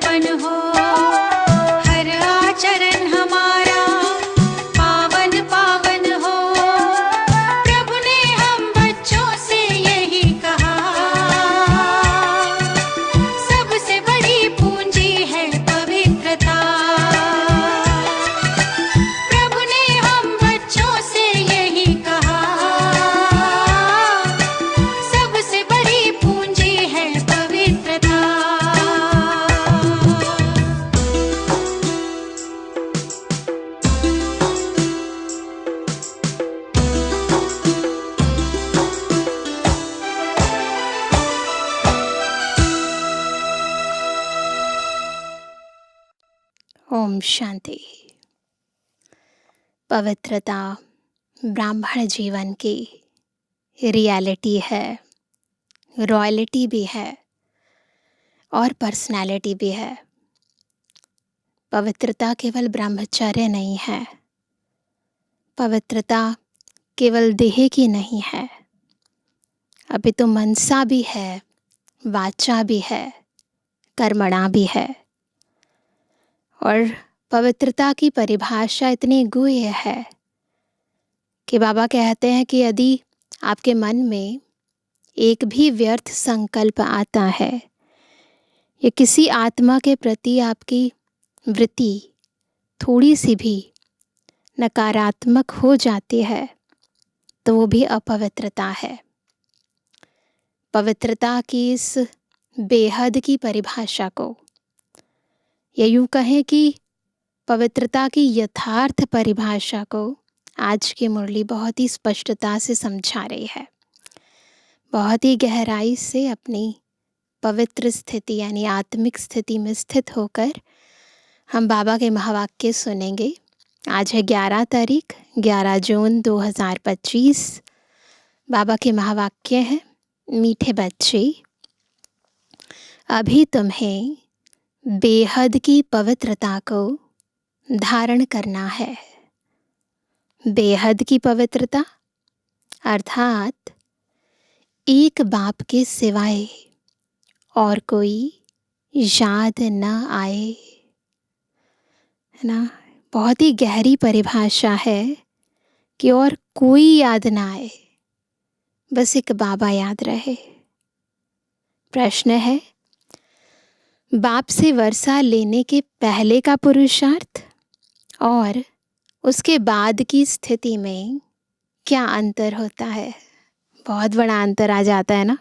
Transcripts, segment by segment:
अर्पण हो। हर आचरण हमारा पावन पावन हो। प्रभु ने हम बच्चों से यही कहा, सबसे बड़ी पूंजी है पवित्रता। प्रभु ने हम बच्चों से यही कहा, सबसे बड़ी पूंजी है पवित्रता। ओम शांति। पवित्रता ब्राह्मण जीवन की रियलिटी है, रॉयल्टी भी है और पर्सनालिटी भी है। पवित्रता केवल ब्रह्मचर्य नहीं है, पवित्रता केवल देह की नहीं है, अभी तो मनसा भी है, वाचा भी है, कर्मणा भी है। और पवित्रता की परिभाषा इतनी गूढ़ है कि बाबा कहते हैं कि यदि आपके मन में एक भी व्यर्थ संकल्प आता है या किसी आत्मा के प्रति आपकी वृत्ति थोड़ी सी भी नकारात्मक हो जाती है तो वो भी अपवित्रता है। पवित्रता की इस बेहद की परिभाषा को, या यूँ कहें कि पवित्रता की यथार्थ परिभाषा को आज की मुरली बहुत ही स्पष्टता से समझा रही है। बहुत ही गहराई से अपनी पवित्र स्थिति यानी आत्मिक स्थिति में स्थित होकर हम बाबा के महावाक्य सुनेंगे। आज है 11 तारीख 11 जून 2025। बाबा के महावाक्य हैं, मीठे बच्चे अभी तुम्हें बेहद की पवित्रता को धारण करना है। बेहद की पवित्रता अर्थात एक बाप के सिवाय और कोई याद न आए, है ना। बहुत ही गहरी परिभाषा है कि और कोई याद ना आए, बस एक बाबा याद रहे। प्रश्न है, बाप से वर्षा लेने के पहले का पुरुषार्थ और उसके बाद की स्थिति में क्या अंतर होता है? बहुत बड़ा अंतर आ जाता है ना।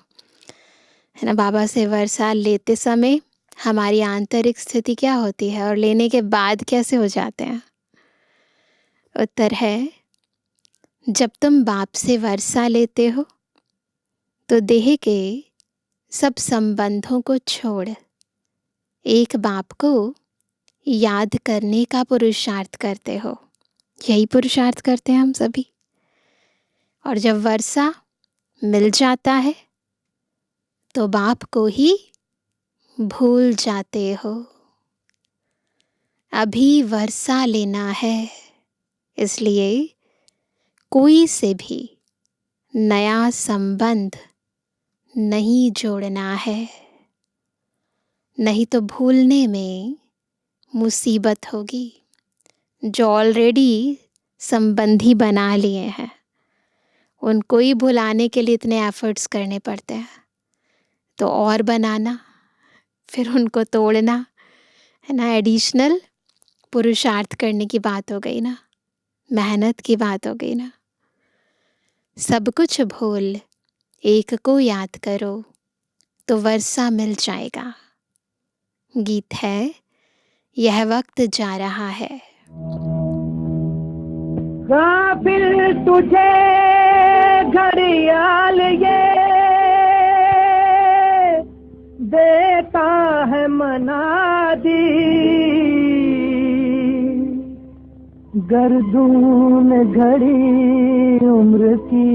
बाबा से वर्षा लेते समय हमारी आंतरिक स्थिति क्या होती है और लेने के बाद कैसे हो जाते हैं? उत्तर है, जब तुम बाप से वर्षा लेते हो तो देह के सब संबंधों को छोड़ एक बाप को याद करने का पुरुषार्थ करते हो। यही पुरुषार्थ करते हैं हम सभी। और जब वर्षा मिल जाता है तो बाप को ही भूल जाते हो। अभी वर्षा लेना है, इसलिए कोई से भी नया संबंध नहीं जोड़ना है, नहीं तो भूलने में मुसीबत होगी। जो ऑलरेडी संबंधी बना लिए हैं उनको ही भुलाने के लिए इतने एफर्ट्स करने पड़ते हैं, तो और बनाना, फिर उनको तोड़ना, है ना। एडिशनल पुरुषार्थ करने की बात हो गई ना, मेहनत की बात हो गई ना। सब कुछ भूल एक को याद करो तो वर्षा मिल जाएगा। गीत है, यह वक्त जा रहा है। गाफिल तुझे घड़ियाल ये देता है मनादी, गर्दून घड़ी उम्र की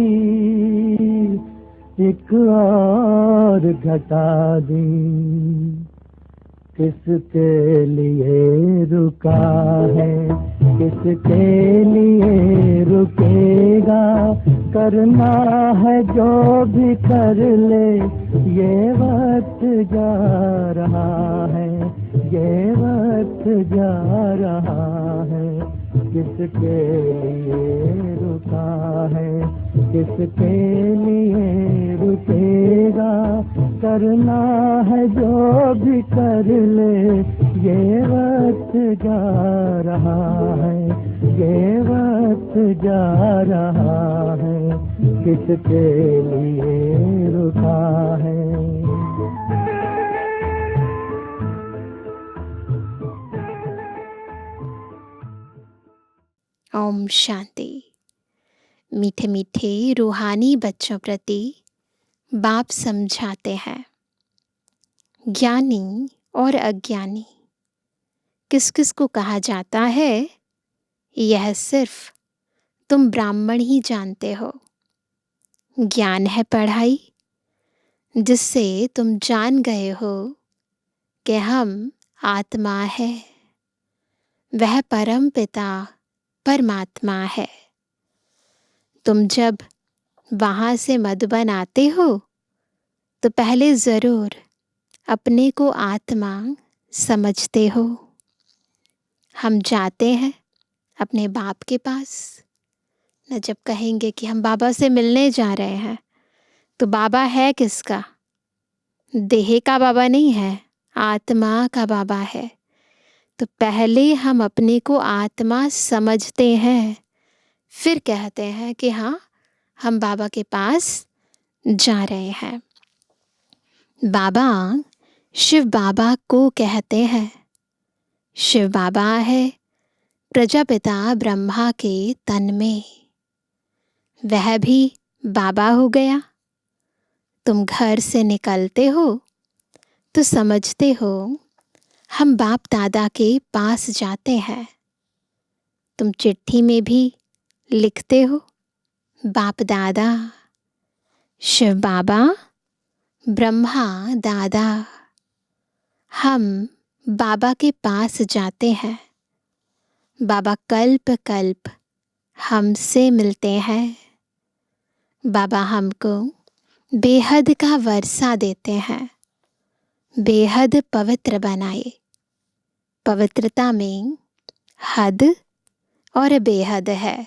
एक और घटा दी। किसके लिए रुका है, किसके लिए रुकेगा, करना है जो भी कर ले, ये वक्त जा रहा है, ये वक्त जा रहा है, किसके लिए रुका है, किसके लिए रुकेगा, करना है जो भी कर ले, ये वक्त जा रहा है, ये वक्त जा रहा है, किसके लिए रुका है। ओम शांति। मीठे मीठे रूहानी बच्चों प्रति बाप समझाते हैं, ज्ञानी और अज्ञानी किस किस को कहा जाता है, यह सिर्फ तुम ब्राह्मण ही जानते हो। ज्ञान है पढ़ाई, जिससे तुम जान गए हो कि हम आत्मा है, वह परम पिता परमात्मा है। तुम जब वहाँ से मधुबन आते हो तो पहले ज़रूर अपने को आत्मा समझते हो। हम जाते हैं अपने बाप के पास न, जब कहेंगे कि हम बाबा से मिलने जा रहे हैं, तो बाबा है किसका? देह का बाबा नहीं है, आत्मा का बाबा है। तो पहले हम अपने को आत्मा समझते हैं, फिर कहते हैं कि हाँ, हम बाबा के पास जा रहे हैं। बाबा शिव बाबा को कहते हैं। शिव बाबा है प्रजापिता ब्रह्मा के तन में, वह भी बाबा हो गया। तुम घर से निकलते हो तो समझते हो हम बाप दादा के पास जाते हैं। तुम चिट्ठी में भी लिखते हो बाप दादा, शिव बाबा, ब्रह्मा दादा। हम बाबा के पास जाते हैं। बाबा कल्प कल्प हमसे मिलते हैं। बाबा हमको बेहद का वर्षा देते हैं, बेहद पवित्र बनाए। पवित्रता में हद और बेहद है।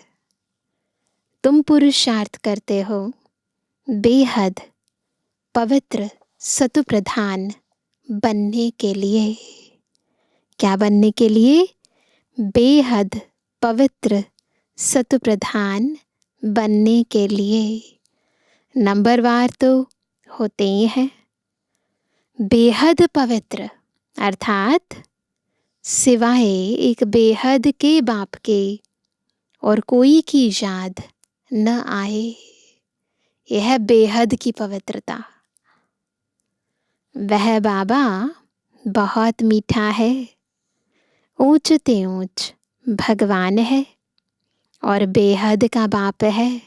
तुम पुरुषार्थ करते हो बेहद पवित्र सतु प्रधान बनने के लिए। क्या बनने के लिए? बेहद पवित्र सतु प्रधान बनने के लिए। नंबरवार तो होते ही हैं। बेहद पवित्र अर्थात सिवाय एक बेहद के बाप के और कोई की याद न आए। यह बेहद की पवित्रता। वह बाबा बहुत मीठा है, ऊंच ते ऊंच भगवान है और बेहद का बाप है,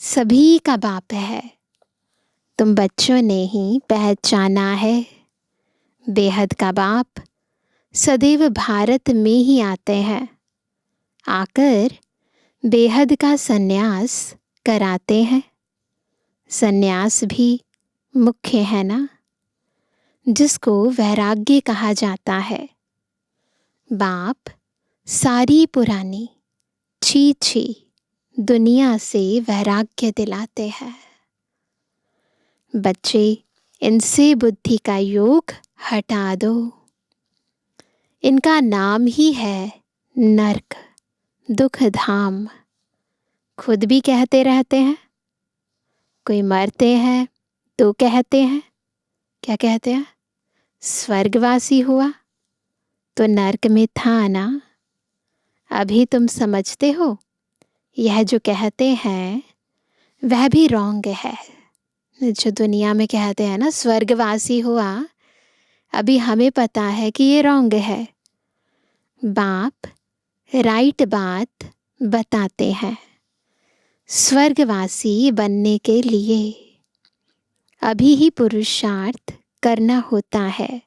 सभी का बाप है। तुम बच्चों ने ही पहचाना है। बेहद का बाप सदैव भारत में ही आते हैं, आकर बेहद का सन्यास कराते हैं। सन्यास भी मुख्य है ना, जिसको वैराग्य कहा जाता है। बाप सारी पुरानी छी छी दुनिया से वैराग्य दिलाते हैं। बच्चे, इनसे बुद्धि का योग हटा दो। इनका नाम ही है नरक, दुख धाम। खुद भी कहते रहते हैं। कोई मरते हैं तो कहते हैं, क्या कहते हैं? स्वर्गवासी हुआ तो नरक में था ना। अभी तुम समझते हो, यह जो कहते हैं वह भी रॉन्ग है। जो दुनिया में कहते हैं ना स्वर्गवासी हुआ, अभी हमें पता है कि ये रॉन्ग है। बाप राइट बात बताते हैं। स्वर्गवासी बनने के लिए अभी ही पुरुषार्थ करना होता है।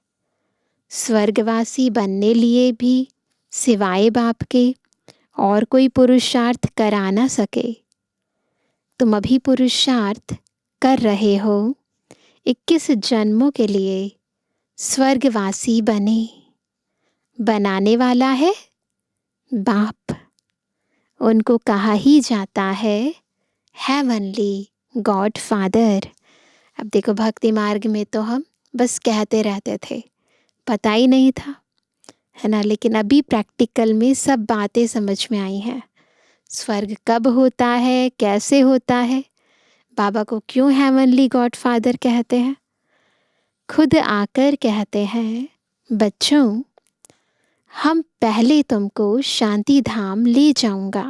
स्वर्गवासी बनने लिए भी सिवाय बाप के और कोई पुरुषार्थ करा ना सके। तुम अभी पुरुषार्थ कर रहे हो 21 जन्मों के लिए स्वर्गवासी बने। बनाने वाला है बाप। उनको कहा ही जाता है हेवनली गॉड फादर। अब देखो, भक्ति मार्ग में तो हम बस कहते रहते थे, पता ही नहीं था, है ना। लेकिन अभी प्रैक्टिकल में सब बातें समझ में आई हैं। स्वर्ग कब होता है, कैसे होता है, बाबा को क्यों हेवनली गॉड फादर कहते हैं। खुद आकर कहते हैं, बच्चों हम पहले तुमको शांति धाम ले जाऊंगा।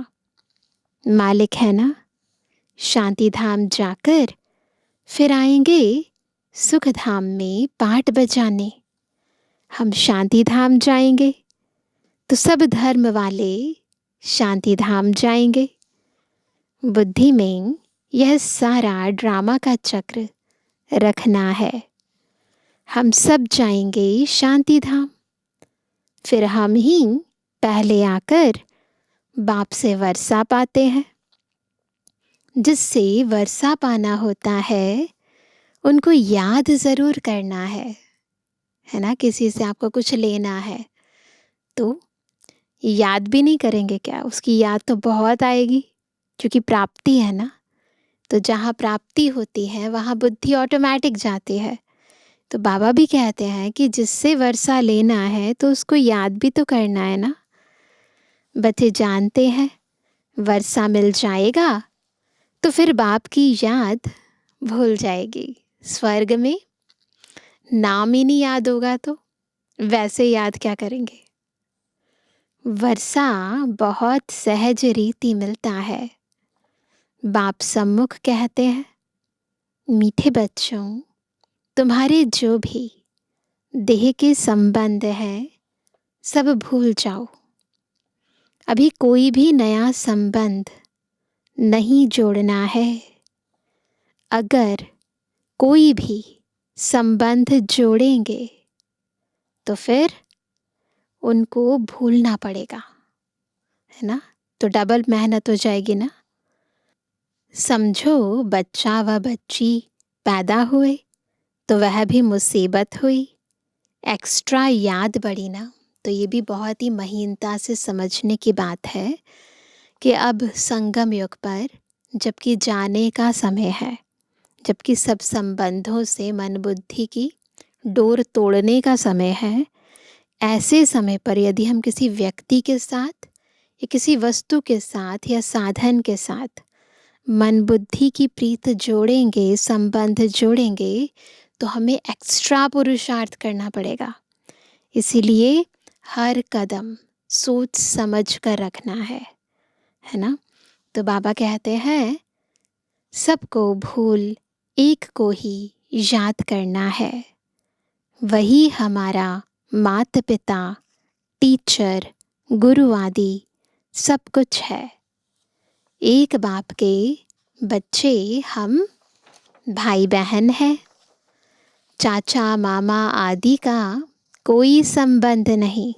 मालिक है ना, शांति धाम जाकर फिर आएंगे सुख धाम में पाठ बजाने। हम शांति धाम जाएंगे तो सब धर्म वाले शांति धाम जाएंगे। बुद्धि में यह सारा ड्रामा का चक्र रखना है। हम सब जाएंगे शांति धाम, फिर हम ही पहले आकर बाप से वर्षा पाते हैं। जिससे वर्षा पाना होता है उनको याद ज़रूर करना है ना। किसी से आपको कुछ लेना है तो याद भी नहीं करेंगे क्या? उसकी याद तो बहुत आएगी, क्योंकि प्राप्ति है ना। तो जहाँ प्राप्ति होती है वहाँ बुद्धि ऑटोमेटिक जाती है। तो बाबा भी कहते हैं कि जिससे वर्षा लेना है तो उसको याद भी तो करना है ना। बच्चे जानते हैं वर्षा मिल जाएगा तो फिर बाप की याद भूल जाएगी। स्वर्ग में नाम ही नहीं याद होगा तो वैसे याद क्या करेंगे। वर्षा बहुत सहज रीति मिलता है। बाप सम्मुख कहते हैं, मीठे बच्चों तुम्हारे जो भी देह के संबंध हैं सब भूल जाओ। अभी कोई भी नया संबंध नहीं जोड़ना है। अगर कोई भी संबंध जोड़ेंगे तो फिर उनको भूलना पड़ेगा, है ना। तो डबल मेहनत हो जाएगी ना। समझो बच्चा व बच्ची पैदा हुए तो वह भी मुसीबत हुई, एक्स्ट्रा याद बढ़ी ना। तो ये भी बहुत ही महीनता से समझने की बात है कि अब संगम युग पर जबकि जाने का समय है, जबकि सब संबंधों से मन बुद्धि की डोर तोड़ने का समय है, ऐसे समय पर यदि हम किसी व्यक्ति के साथ या किसी वस्तु के साथ या साधन के साथ मन बुद्धि की प्रीत जोड़ेंगे, संबंध जोड़ेंगे, तो हमें एक्स्ट्रा पुरुषार्थ करना पड़ेगा। इसीलिए हर कदम सोच समझ कर रखना है ना। तो बाबा कहते हैं सबको भूल एक को ही याद करना है। वही हमारा माता पिता, टीचर, गुरु आदि सब कुछ है। एक बाप के बच्चे हम भाई बहन हैं। चाचा मामा आदि का कोई संबंध नहीं।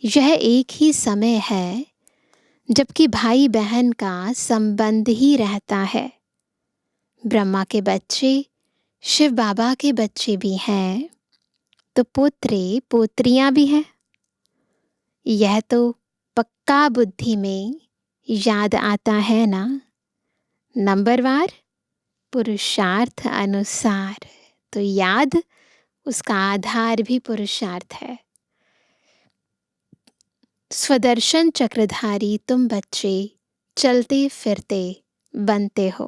यह एक ही समय है जबकि भाई बहन का संबंध ही रहता है। ब्रह्मा के बच्चे शिव बाबा के बच्चे भी हैं तो पोत्रे पोत्रियां भी हैं। यह तो पक्का बुद्धि में याद आता है ना। नंबरवार पुरुषार्थ अनुसार। तो याद उसका आधार भी पुरुषार्थ है। स्वदर्शन चक्रधारी तुम बच्चे चलते फिरते बनते हो।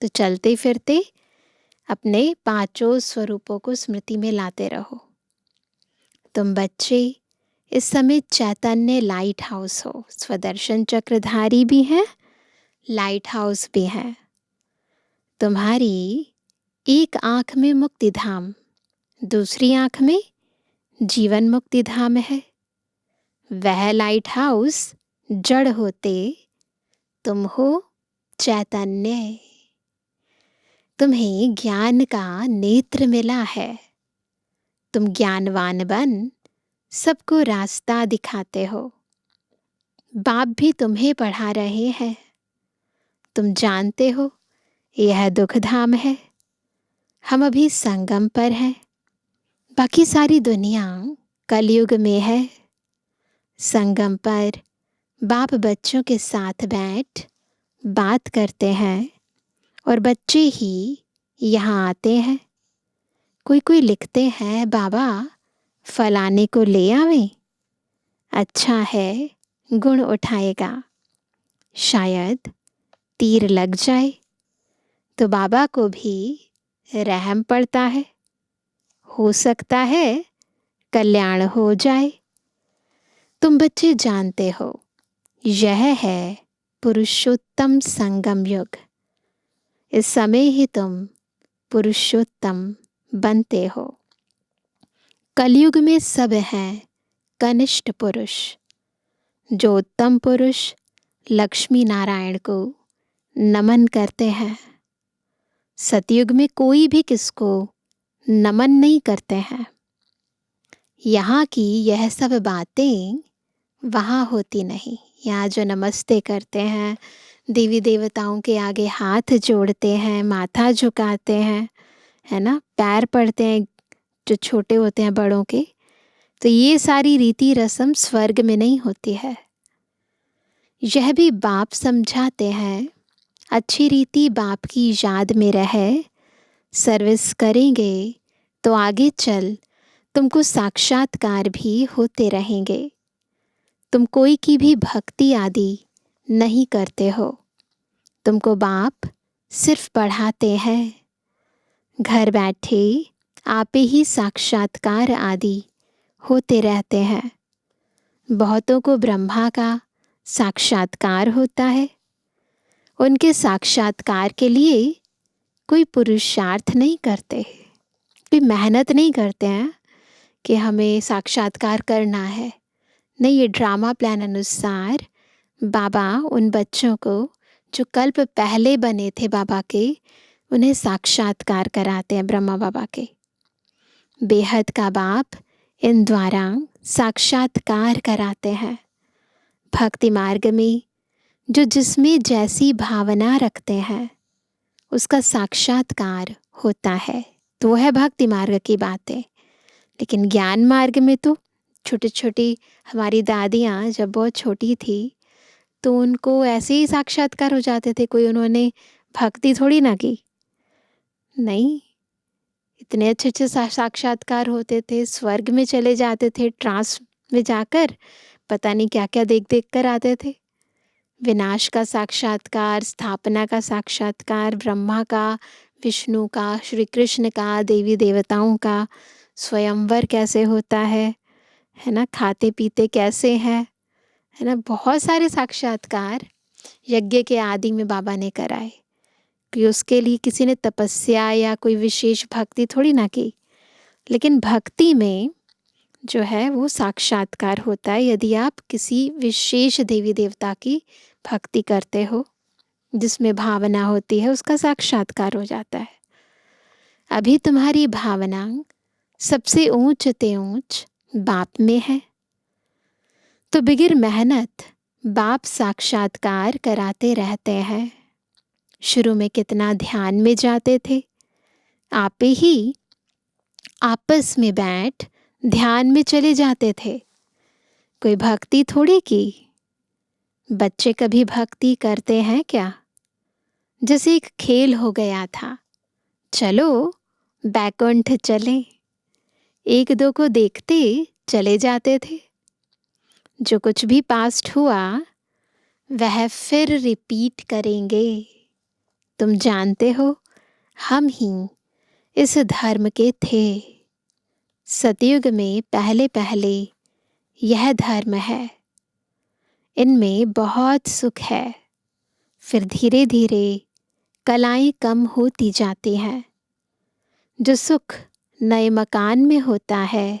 तो चलते फिरते अपने पांचों स्वरूपों को स्मृति में लाते रहो। तुम बच्चे इस समय चैतन्य लाइट हाउस हो। स्वदर्शन चक्रधारी भी हैं, लाइट हाउस भी हैं। तुम्हारी एक आंख में मुक्ति धाम, दूसरी आंख में जीवन मुक्ति धाम है। वह लाइट हाउस जड़ होते तुम हो चैतन्य। तुम्हें ज्ञान का नेत्र मिला है। तुम ज्ञानवान बन सबको रास्ता दिखाते हो। बाप भी तुम्हें पढ़ा रहे हैं। तुम जानते हो यह दुख धाम है। हम अभी संगम पर हैं। बाकी सारी दुनिया कलयुग में है। संगम पर बाप बच्चों के साथ बैठ बात करते हैं और बच्चे ही यहाँ आते हैं। कोई कोई लिखते हैं, बाबा फलाने को ले आवें, अच्छा है गुण उठाएगा, शायद तीर लग जाए तो बाबा को भी रहम पड़ता है, हो सकता है कल्याण हो जाए। तुम बच्चे जानते हो, यह है पुरुषोत्तम संगम युग। इस समय ही तुम पुरुषोत्तम बनते हो। कलयुग में सब हैं कनिष्ठ पुरुष। जो उत्तम पुरुष लक्ष्मी नारायण को नमन करते हैं। सतयुग में कोई भी किसको नमन नहीं करते हैं। यहाँ की यह सब बातें वहाँ होती नहीं। यहाँ जो नमस्ते करते हैं, देवी देवताओं के आगे हाथ जोड़ते हैं, माथा झुकाते हैं, है ना, पैर पड़ते हैं जो छोटे होते हैं बड़ों के, तो ये सारी रीति रस्म स्वर्ग में नहीं होती है। यह भी बाप समझाते हैं, अच्छी रीति बाप की याद में रहे, सर्विस करेंगे तो आगे चल तुमको साक्षात्कार भी होते रहेंगे। तुम कोई की भी भक्ति आदि नहीं करते हो, तुमको बाप सिर्फ पढ़ाते हैं। घर बैठे आप ही साक्षात्कार आदि होते रहते हैं। बहुतों को ब्रह्मा का साक्षात्कार होता है। उनके साक्षात्कार के लिए कोई पुरुषार्थ नहीं करते, कोई मेहनत नहीं करते हैं कि हमें साक्षात्कार करना है। नहीं, ये ड्रामा प्लान अनुसार बाबा उन बच्चों को जो कल्प पहले बने थे बाबा के, उन्हें साक्षात्कार कराते हैं ब्रह्मा बाबा के। बेहद का बाप इन द्वारा साक्षात्कार कराते हैं। भक्ति मार्ग में जो जिसमें जैसी भावना रखते हैं उसका साक्षात्कार होता है। तो वो है भक्ति मार्ग की बातें। लेकिन ज्ञान मार्ग में तो छोटी छोटी हमारी दादियाँ जब बहुत छोटी थी तो उनको ऐसे ही साक्षात्कार हो जाते थे। कोई उन्होंने भक्ति थोड़ी ना की, नहीं, इतने अच्छे अच्छे साक्षात्कार होते थे। स्वर्ग में चले जाते थे, ट्रांस में जाकर पता नहीं क्या क्या देख देख कर आते थे। विनाश का साक्षात्कार, स्थापना का साक्षात्कार, ब्रह्मा का, विष्णु का, श्री कृष्ण का, देवी देवताओं का, स्वयंवर कैसे होता है ना, खाते पीते कैसे हैं, है ना, बहुत सारे साक्षात्कार यज्ञ के आदि में बाबा ने कराए। कि उसके लिए किसी ने तपस्या या कोई विशेष भक्ति थोड़ी ना की। लेकिन भक्ति में जो है वो साक्षात्कार होता है। यदि आप किसी विशेष देवी देवता की भक्ति करते हो जिसमें भावना होती है, उसका साक्षात्कार हो जाता है। अभी तुम्हारी भावना सबसे ऊंच ते ऊंच बाप में है, तो बिगिर मेहनत बाप साक्षात्कार कराते रहते हैं। शुरू में कितना ध्यान में जाते थे, आप ही आपस में बैठ ध्यान में चले जाते थे। कोई भक्ति थोड़ी की। बच्चे कभी भक्ति करते हैं क्या? जैसे एक खेल हो गया था, चलो बैकुंठ चलें, एक दो को देखते चले जाते थे। जो कुछ भी पास्ट हुआ वह फिर रिपीट करेंगे। तुम जानते हो, हम ही इस धर्म के थे। सतयुग में पहले पहले यह धर्म है, इनमें बहुत सुख है। फिर धीरे धीरे कलाएं कम होती जाती हैं। जो सुख नए मकान में होता है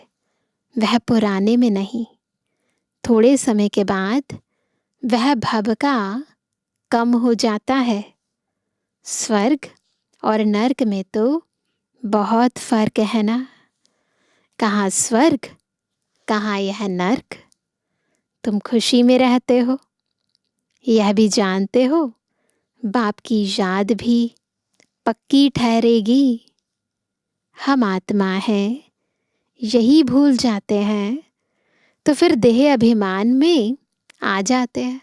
वह पुराने में नहीं। थोड़े समय के बाद वह भबका कम हो जाता है। स्वर्ग और नर्क में तो बहुत फर्क है ना। कहाँ स्वर्ग, कहाँ यह नर्क। तुम खुशी में रहते हो, यह भी जानते हो बाप की याद भी पक्की ठहरेगी। हम आत्मा हैं, यही भूल जाते हैं तो फिर देह अभिमान में आ जाते हैं।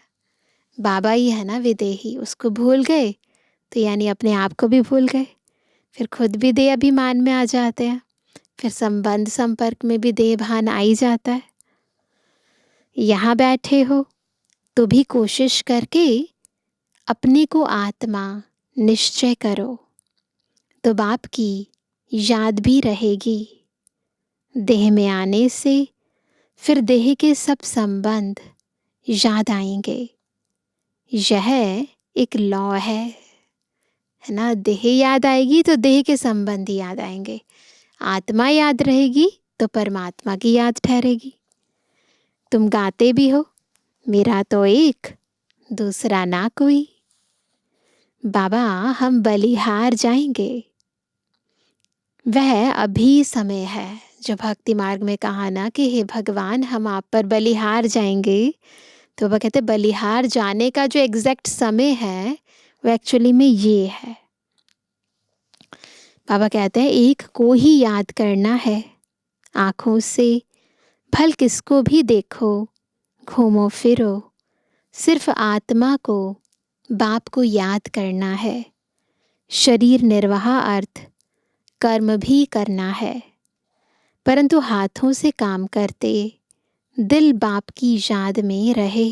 बाबा ही है ना विदेही, उसको भूल गए तो यानी अपने आप को भी भूल गए, फिर खुद भी देह अभिमान में आ जाते हैं, फिर संबंध संपर्क में भी देह भान आ ही जाता है। यहाँ बैठे हो तो भी कोशिश करके अपने को आत्मा निश्चय करो, तो बाप की याद भी रहेगी। देह में आने से फिर देह के सब संबंध याद आएंगे। यह एक लॉ है ना। देह याद आएगी तो देह के संबंध याद आएंगे। आत्मा याद रहेगी तो परमात्मा की याद ठहरेगी। तुम गाते भी हो, मेरा तो एक दूसरा ना कोई। बाबा हम बलिहार जाएंगे, वह अभी समय है। जो भक्ति मार्ग में कहा ना कि हे भगवान हम आप पर बलिहार जाएंगे, तो वह कहते बलिहार जाने का जो एग्जैक्ट समय है वो एक्चुअली में ये है। बाबा कहते हैं एक को ही याद करना है। आँखों से भल किसको भी देखो, घूमो फिरो, सिर्फ आत्मा को बाप को याद करना है। शरीर निर्वाह अर्थ कर्म भी करना है, परंतु हाथों से काम करते दिल बाप की याद में रहे।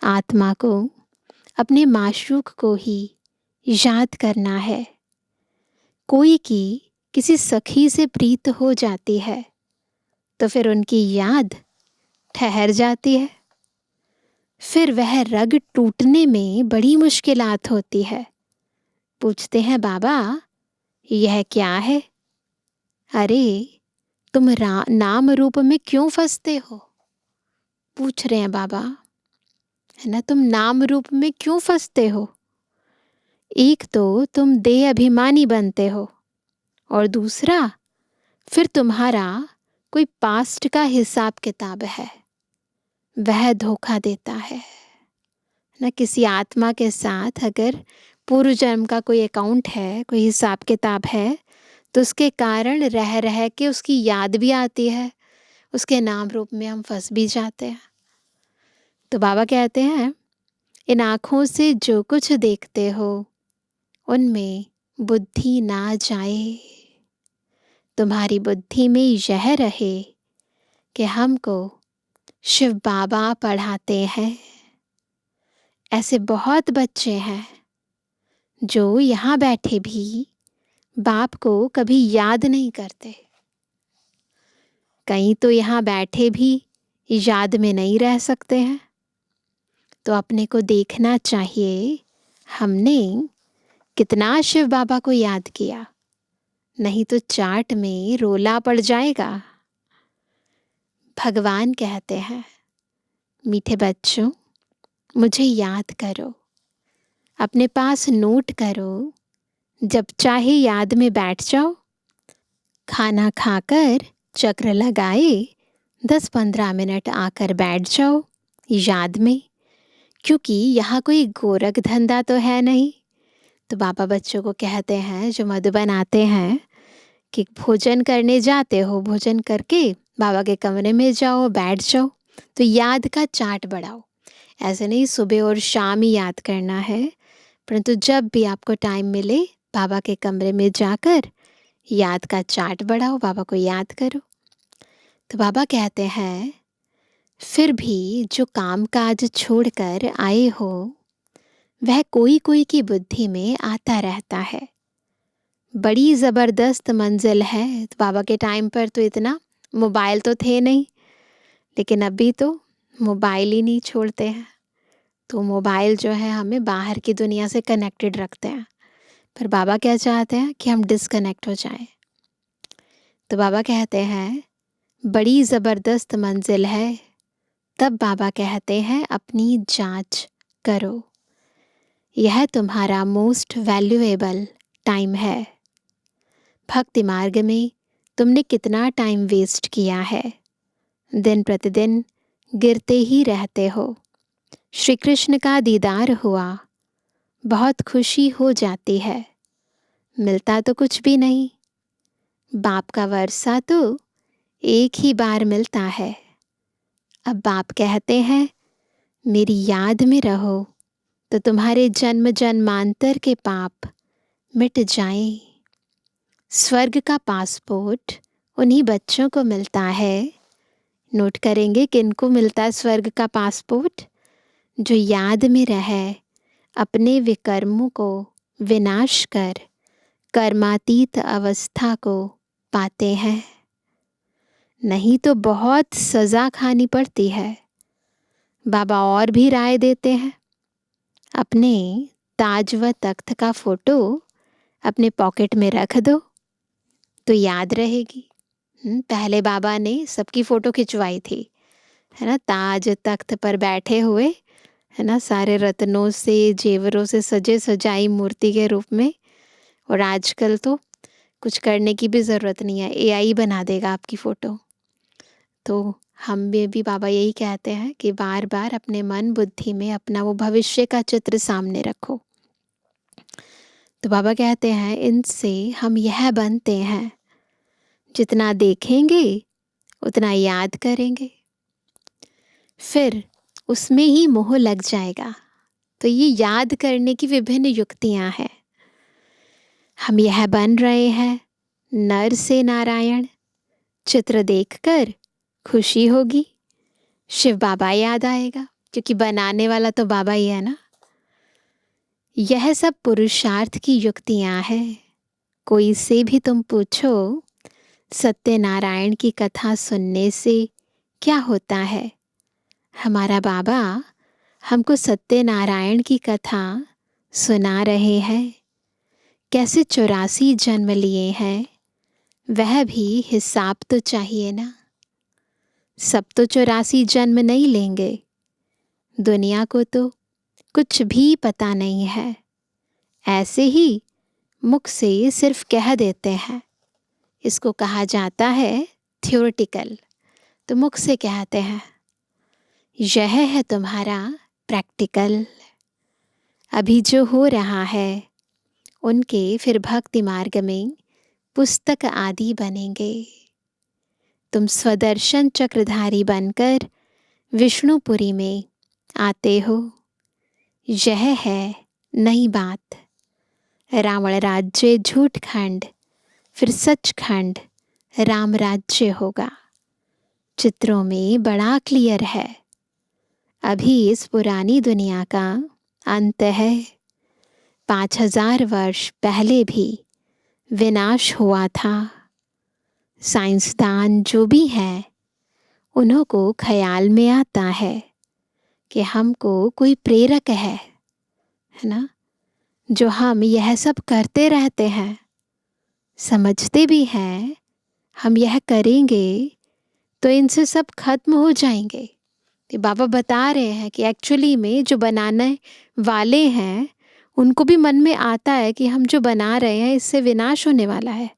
आत्मा को अपने माशूक को ही याद करना है। कोई की किसी सखी से प्रीत हो जाती है तो फिर उनकी याद ठहर जाती है। फिर वह रग टूटने में बड़ी मुश्किलात होती है। पूछते हैं बाबा यह क्या है? अरे तुम नाम रूप में क्यों फंसते हो? पूछ रहे हैं बाबा, है ना। तुम नाम रूप में क्यों फंसते हो? एक तो तुम देह अभिमानी बनते हो, और दूसरा फिर तुम्हारा कोई पास्ट का हिसाब किताब है, वह धोखा देता है ना। किसी आत्मा के साथ अगर पूर्व जन्म का कोई अकाउंट है, कोई हिसाब किताब है, तो उसके कारण रह रह के उसकी याद भी आती है, उसके नाम रूप में हम फंस भी जाते हैं। तो बाबा कहते हैं इन आँखों से जो कुछ देखते हो उनमें बुद्धि ना जाए। तुम्हारी बुद्धि में यह रहे कि हमको शिव बाबा पढ़ाते हैं। ऐसे बहुत बच्चे हैं जो यहाँ बैठे भी बाप को कभी याद नहीं करते। कहीं तो यहाँ बैठे भी याद में नहीं रह सकते हैं। तो अपने को देखना चाहिए हमने कितना शिव बाबा को याद किया, नहीं तो चाट में रोला पड़ जाएगा। भगवान कहते हैं मीठे बच्चों मुझे याद करो, अपने पास नोट करो, जब चाहे याद में बैठ जाओ। खाना खाकर चक्र लगाए 10-15 मिनट आकर बैठ जाओ याद में, क्योंकि यहाँ कोई गोरख धंधा तो है नहीं। तो बाबा बच्चों को कहते हैं जो मधुबन आते हैं कि भोजन करने जाते हो, भोजन करके बाबा के कमरे में जाओ, बैठ जाओ, तो याद का चार्ट बढ़ाओ। ऐसे नहीं सुबह और शाम ही याद करना है, परंतु जब भी आपको टाइम मिले बाबा के कमरे में जाकर याद का चार्ट बढ़ाओ, बाबा को याद करो। तो बाबा कहते हैं फिर भी जो काम काज छोड़कर आए हो वह कोई कोई की बुद्धि में आता रहता है। बड़ी ज़बरदस्त मंजिल है। तो बाबा के टाइम पर तो इतना मोबाइल तो थे नहीं, लेकिन अभी तो मोबाइल ही नहीं छोड़ते हैं। तो मोबाइल जो है हमें बाहर की दुनिया से कनेक्टेड रखते हैं, पर बाबा क्या चाहते हैं कि हम डिस्कनेक्ट हो जाएं। तो बाबा कहते हैं बड़ी ज़बरदस्त मंजिल है। तब बाबा कहते हैं अपनी जांच करो, यह तुम्हारा मोस्ट वैल्यूएबल टाइम है। भक्ति मार्ग में तुमने कितना टाइम वेस्ट किया है, दिन प्रतिदिन गिरते ही रहते हो। श्री कृष्ण का दीदार हुआ, बहुत खुशी हो जाती है, मिलता तो कुछ भी नहीं। बाप का वर्षा तो एक ही बार मिलता है। अब बाप कहते हैं, मेरी याद में रहो तो तुम्हारे जन्म जन्मांतर के पाप मिट जाएं। स्वर्ग का पासपोर्ट उन्हीं बच्चों को मिलता है। नोट करेंगे किनको मिलता है स्वर्ग का पासपोर्ट? जो याद में रहे, अपने विकर्मों को विनाश कर कर्मातीत अवस्था को पाते हैं। नहीं तो बहुत सज़ा खानी पड़ती है। बाबा और भी राय देते हैं, अपने ताज व तख्त का फ़ोटो अपने पॉकेट में रख दो तो याद रहेगी। पहले बाबा ने सबकी फ़ोटो खिंचवाई थी, है ना, ताज तख्त पर बैठे हुए, है ना, सारे रत्नों से जेवरों से सजे सजाई मूर्ति के रूप में। और आजकल तो कुछ करने की भी ज़रूरत नहीं है, एआई बना देगा आपकी फ़ोटो। तो हम में भी बाबा यही कहते हैं कि बार बार अपने मन बुद्धि में अपना वो भविष्य का चित्र सामने रखो। तो बाबा कहते हैं, इनसे हम यह बनते हैं, जितना देखेंगे उतना याद करेंगे, फिर उसमें ही मोह लग जाएगा। तो ये याद करने की विभिन्न युक्तियां हैं। हम यह बन रहे हैं नर से नारायण, चित्र देखकर खुशी होगी, शिव बाबा याद आएगा, क्योंकि बनाने वाला तो बाबा ही है ना। यह सब पुरुषार्थ की युक्तियां हैं। कोई से भी तुम पूछो, सत्यनारायण की कथा सुनने से क्या होता है? हमारा बाबा हमको सत्यनारायण की कथा सुना रहे हैं। कैसे 84 जन्म लिए हैं, वह भी हिसाब तो चाहिए ना। सब तो 84 जन्म नहीं लेंगे। दुनिया को तो कुछ भी पता नहीं है, ऐसे ही मुख से सिर्फ कह देते हैं। इसको कहा जाता है थ्योरेटिकल। तो मुख से कहते हैं, यह है तुम्हारा प्रैक्टिकल। अभी जो हो रहा है उनके फिर भक्ति मार्ग में पुस्तक आदि बनेंगे। तुम स्वदर्शन चक्रधारी बनकर विष्णुपुरी में आते हो। यह है नई बात। रावण राज्य झूठ खंड, फिर सचखंड राम राज्य होगा। चित्रों में बड़ा क्लियर है। अभी इस पुरानी दुनिया का अंत है। 5000 वर्ष पहले भी विनाश हुआ था। साइंसदान जो भी हैं, उन्हों को ख्याल में आता है कि हमको कोई प्रेरक है ना, जो हम यह सब करते रहते हैं। समझते भी हैं हम यह करेंगे तो इनसे सब खत्म हो जाएंगे। कि बाबा बता रहे हैं कि एक्चुअली में जो बनाने वाले हैं उनको भी मन में आता है कि हम जो बना रहे हैं इससे विनाश होने वाला है,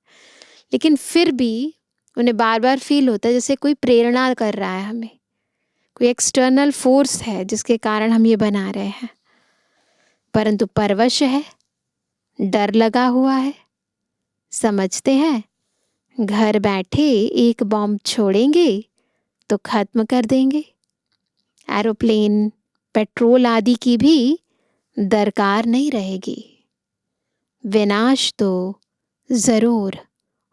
लेकिन फिर भी उन्हें बार बार फील होता है जैसे कोई प्रेरणा कर रहा है हमें, कोई एक्सटर्नल फोर्स है जिसके कारण हम ये बना रहे हैं। परंतु परवश है, डर लगा हुआ है। समझते हैं घर बैठे एक बॉम्ब छोड़ेंगे तो खत्म कर देंगे। एरोप्लेन, पेट्रोल आदि की भी दरकार नहीं रहेगी। विनाश तो जरूर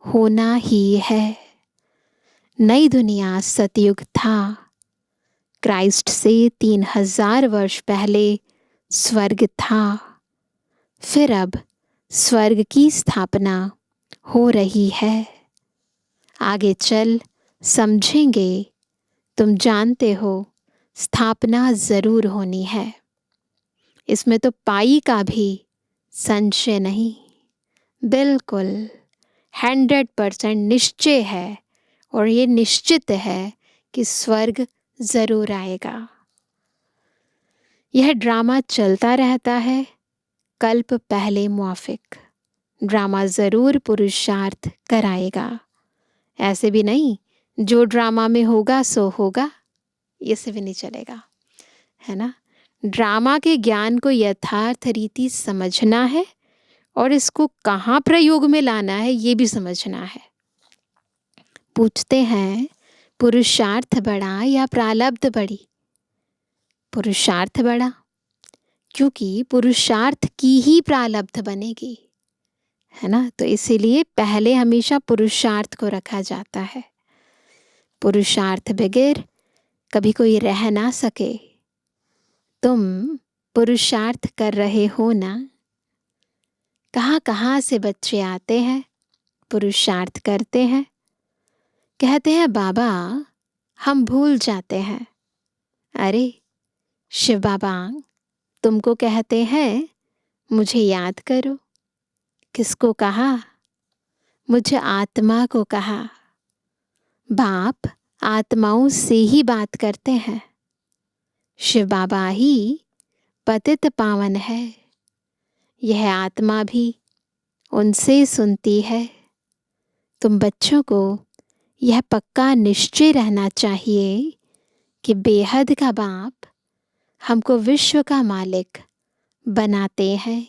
होना ही है। नई दुनिया सतयुग था। क्राइस्ट से 3000 वर्ष पहले स्वर्ग था। फिर अब स्वर्ग की स्थापना हो रही है। आगे चल समझेंगे। तुम जानते हो स्थापना जरूर होनी है, इसमें तो पाई का भी संशय नहीं। बिल्कुल 100% निश्चय है, और ये निश्चित है कि स्वर्ग जरूर आएगा। यह ड्रामा चलता रहता है कल्प पहले मुआफिक। ड्रामा जरूर पुरुषार्थ कराएगा। ऐसे भी नहीं जो ड्रामा में होगा सो होगा, ये से भी नहीं चलेगा, है ना। ड्रामा के ज्ञान को यथार्थ रीति समझना है और इसको कहाँ प्रयोग में लाना है ये भी समझना है। पूछते हैं पुरुषार्थ बड़ा या प्रारब्ध बड़ी? पुरुषार्थ बड़ा, क्योंकि पुरुषार्थ की ही प्रारब्ध बनेगी, है ना। तो इसीलिए पहले हमेशा पुरुषार्थ को रखा जाता है। पुरुषार्थ बगैर कभी कोई रह ना सके। तुम पुरुषार्थ कर रहे हो ना? कहाँ कहाँ से बच्चे आते हैं, पुरुषार्थ करते हैं, कहते हैं बाबा हम भूल जाते हैं। अरे शिव बाबा तुमको कहते हैं मुझे याद करो। किसको कहा? मुझे आत्मा को कहा। बाप आत्माओं से ही बात करते हैं। शिव बाबा ही पतित पावन है। यह आत्मा भी उनसे सुनती है। तुम बच्चों को यह पक्का निश्चय रहना चाहिए कि बेहद का बाप हमको विश्व का मालिक बनाते हैं।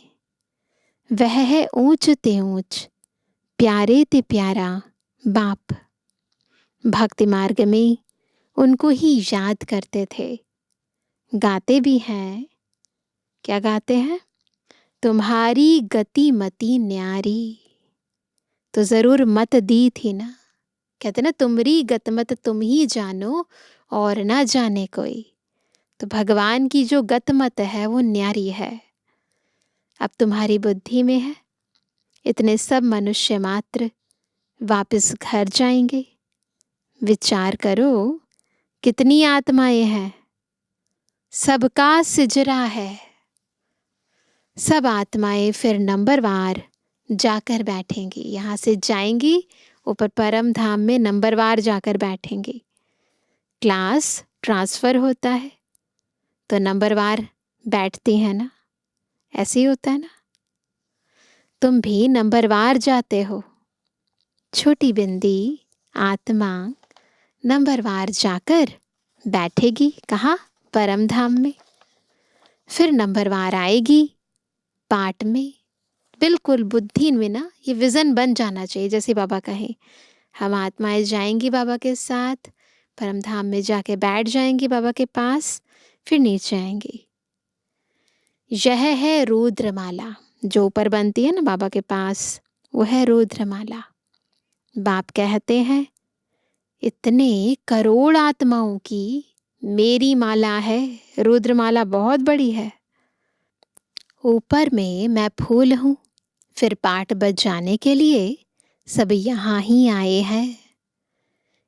वह है ऊंच ते ऊंच, प्यारे ते प्यारा बाप। भक्ति मार्ग में उनको ही याद करते थे। गाते भी हैं। क्या गाते हैं? तुम्हारी गति मति न्यारी। तो जरूर मत दी थी ना। कहते ना तुमरी गतमत तुम ही जानो और ना जाने कोई। तो भगवान की जो गतमत है वो न्यारी है। अब तुम्हारी बुद्धि में है। इतने सब मनुष्य मात्र वापस घर जाएंगे। विचार करो कितनी आत्माएं हैं। सबका सिजरा है। सब आत्माएं फिर नंबरवार जाकर बैठेंगी। यहाँ से जाएंगी ऊपर परम धाम में, नंबरवार जाकर बैठेंगी। क्लास ट्रांसफ़र होता है तो नंबरवार बैठती हैं ना, ऐसे ही होता है ना। तुम भी नंबरवार जाते हो। छोटी बिंदी आत्मा नंबरवार जाकर बैठेगी। कहाँ? परम धाम में। फिर नंबरवार आएगी पाठ में। बिल्कुल बुद्धि में ना ये विज़न बन जाना चाहिए। जैसे बाबा कहें हम आत्माएं जाएंगी बाबा के साथ, परम धाम में जाके बैठ जाएंगी बाबा के पास, फिर नीचे आएंगी। यह है रुद्रमाला जो ऊपर बनती है ना बाबा के पास, वो है रुद्रमाला। बाप कहते हैं इतने करोड़ आत्माओं की मेरी माला है। रुद्रमाला बहुत बड़ी है। ऊपर में मैं फूल हूँ। फिर पाठ बजाने के लिए सब यहाँ ही आए हैं।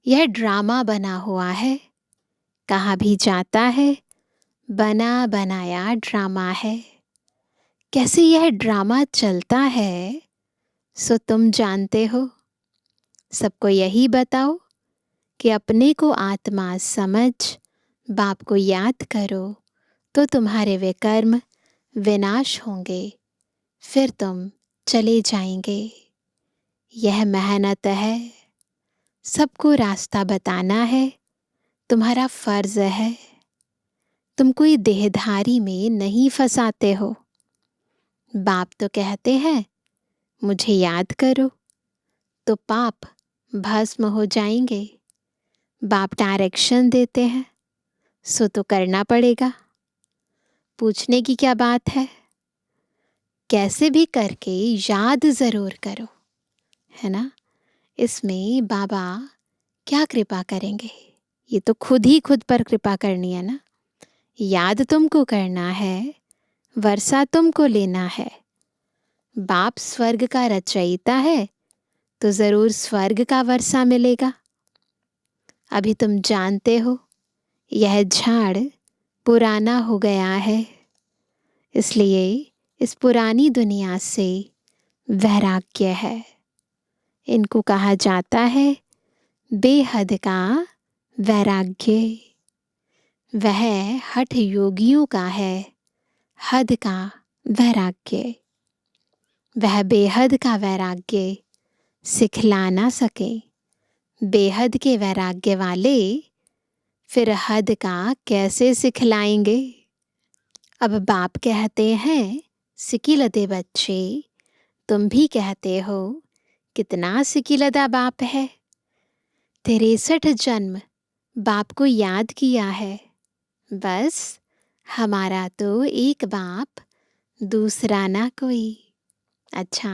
यह ड्रामा बना हुआ है। कहाँ भी जाता है बना बनाया ड्रामा है। कैसे यह ड्रामा चलता है सो तुम जानते हो। सबको यही बताओ कि अपने को आत्मा समझ बाप को याद करो तो तुम्हारे वे कर्म विनाश होंगे। फिर तुम चले जाएंगे। यह मेहनत है। सबको रास्ता बताना है, तुम्हारा फर्ज है। तुम कोई देहधारी में नहीं फंसाते हो। बाप तो कहते हैं मुझे याद करो तो पाप भस्म हो जाएंगे। बाप डायरेक्शन देते हैं सो तो करना पड़ेगा। पूछने की क्या बात है। कैसे भी करके याद ज़रूर करो, है ना। इसमें बाबा क्या कृपा करेंगे? ये तो खुद ही खुद पर कृपा करनी है ना। याद तुमको करना है, वर्षा तुमको लेना है। बाप स्वर्ग का रचयिता है तो ज़रूर स्वर्ग का वर्षा मिलेगा। अभी तुम जानते हो यह झाड़ पुराना हो गया है, इसलिए इस पुरानी दुनिया से वैराग्य है। इनको कहा जाता है बेहद का वैराग्य। वह हठ योगियों का है हद का वैराग्य। वह बेहद का वैराग्य सिखला ना सके। बेहद के वैराग्य वाले फिर हद का कैसे सिखलाएंगे। अब बाप कहते हैं सिकिलदे बच्चे, तुम भी कहते हो कितना सिकिलदा बाप है। 63 जन्म बाप को याद किया है, बस हमारा तो एक बाप, दूसरा ना कोई। अच्छा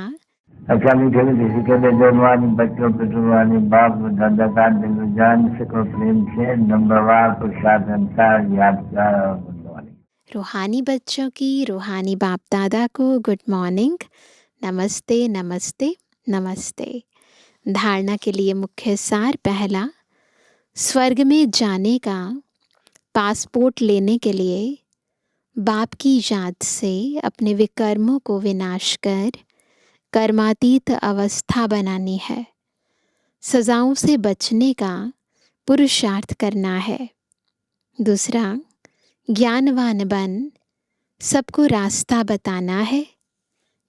मीठे किसी के लिए जवानी बच्चों पे जुबानी बाप दादा का दिल जान सको प्रेम से नंबरवार प्रसाद संसार यादगार और गुणवानी। रूहानी बच्चों की रूहानी बाप दादा को गुड मॉर्निंग, नमस्ते नमस्ते नमस्ते। धारणा के लिए मुख्य सार पहला, स्वर्ग में जाने का पासपोर्ट लेने के लिए बाप की याद से अपने विकर्मों को विनाश कर कर्मातीत अवस्था बनानी है। सजाओं से बचने का पुरुषार्थ करना है। दूसरा, ज्ञानवान बन सबको रास्ता बताना है।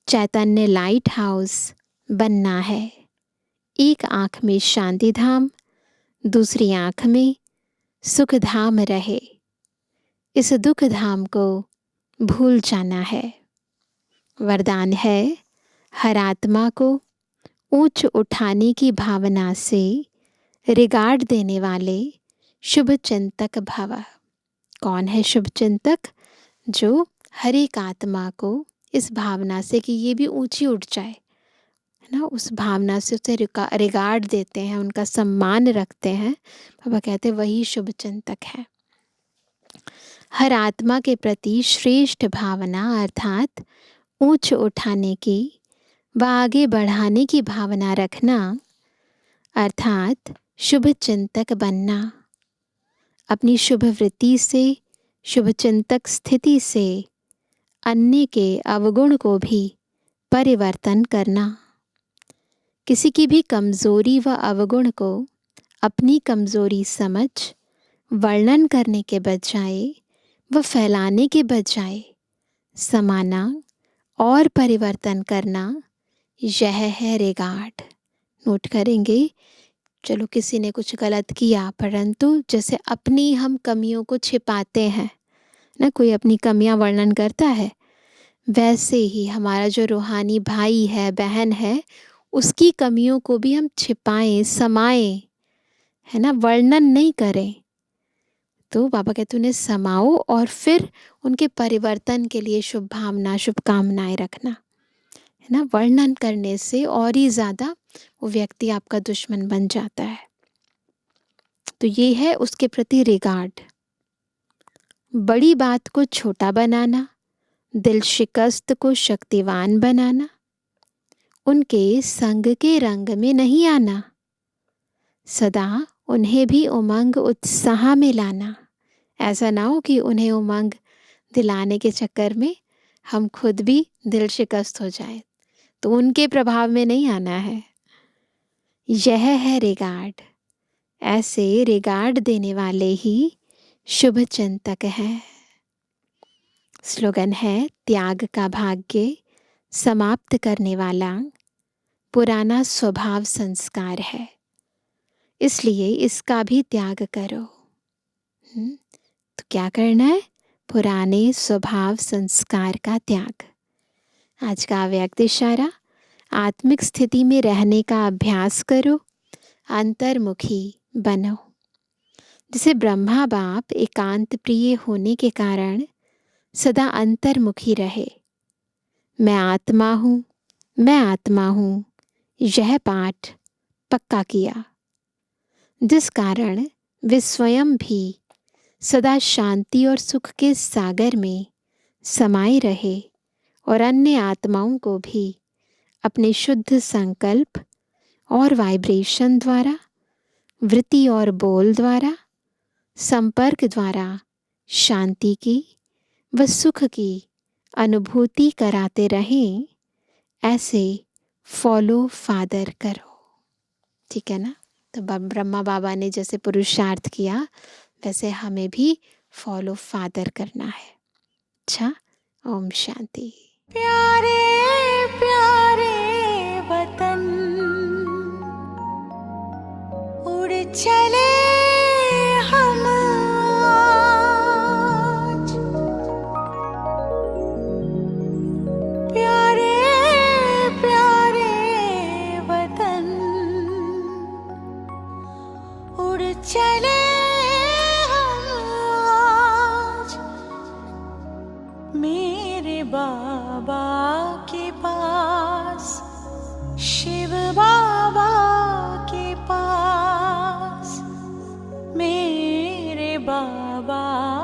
चैतन्य लाइट हाउस बनना है। एक आँख में शांति धाम, दूसरी आँख में सुख धाम रहे। इस दुख धाम को भूल जाना है। वरदान है, हर आत्मा को ऊंच उठाने की भावना से रिगार्ड देने वाले शुभ चिंतक भव। कौन है शुभ चिंतक? जो हर एक आत्मा को इस भावना से कि ये भी ऊंची उठ जाए, है ना, उस भावना से उसे रिगार्ड देते हैं, उनका सम्मान रखते हैं। बाबा कहते हैं वही शुभ चिंतक है। हर आत्मा के प्रति श्रेष्ठ भावना अर्थात ऊंच उठाने की व आगे बढ़ाने की भावना रखना अर्थात शुभ चिंतक बनना। अपनी शुभ वृत्ति से, शुभ चिंतक स्थिति से अन्य के अवगुण को भी परिवर्तन करना। किसी की भी कमजोरी व अवगुण को अपनी कमजोरी समझ वर्णन करने के बजाय व फैलाने के बजाय समाना और परिवर्तन करना, यह है रिगार्ड। नोट करेंगे, चलो किसी ने कुछ गलत किया, परंतु जैसे अपनी हम कमियों को छिपाते हैं ना, कोई अपनी कमियां वर्णन करता है, वैसे ही हमारा जो रूहानी भाई है, बहन है, उसकी कमियों को भी हम छिपाएं, समाएं, है ना, वर्णन नहीं करें। तो बाबा कहते उन्हें समाओ और फिर उनके परिवर्तन के लिए शुभ भावना, शुभकामनाएं रखना, है ना। वर्णन करने से और ही ज़्यादा वो व्यक्ति आपका दुश्मन बन जाता है। तो ये है उसके प्रति रिगार्ड। बड़ी बात को छोटा बनाना, दिल शिकस्त को शक्तिवान बनाना, उनके संग के रंग में नहीं आना, सदा उन्हें भी उमंग उत्साह में लाना। ऐसा ना हो कि उन्हें उमंग दिलाने के चक्कर में हम खुद भी दिल शिकस्त हो जाए, तो उनके प्रभाव में नहीं आना है। यह है रिगार्ड। ऐसे रिगार्ड देने वाले ही शुभ चिंतक हैं। स्लोगन है, त्याग का भाग्य समाप्त करने वाला पुराना स्वभाव संस्कार है, इसलिए इसका भी त्याग करो। तो क्या करना है? पुराने स्वभाव संस्कार का त्याग। आज का व्यक्त इशारा, आत्मिक स्थिति में रहने का अभ्यास करो, अंतर्मुखी बनो। जैसे ब्रह्मा बाप एकांत प्रिय होने के कारण सदा अंतर्मुखी रहे। मैं आत्मा हूँ, मैं आत्मा हूँ, यह पाठ पक्का किया, जिस कारण वे स्वयं भी सदा शांति और सुख के सागर में समाये रहे और अन्य आत्माओं को भी अपने शुद्ध संकल्प और वाइब्रेशन द्वारा, वृत्ति और बोल द्वारा, संपर्क द्वारा शांति की व सुख की अनुभूति कराते रहें। ऐसे फॉलो फादर करो। ठीक है ना। तो ब्रह्मा बाबा ने जैसे पुरुषार्थ किया, वैसे हमें भी फॉलो फादर करना है। अच्छा, ओम शांति। प्यारे प्यारे वतन, उड़ चले हम आज। प्यारे प्यारे वतन, हवा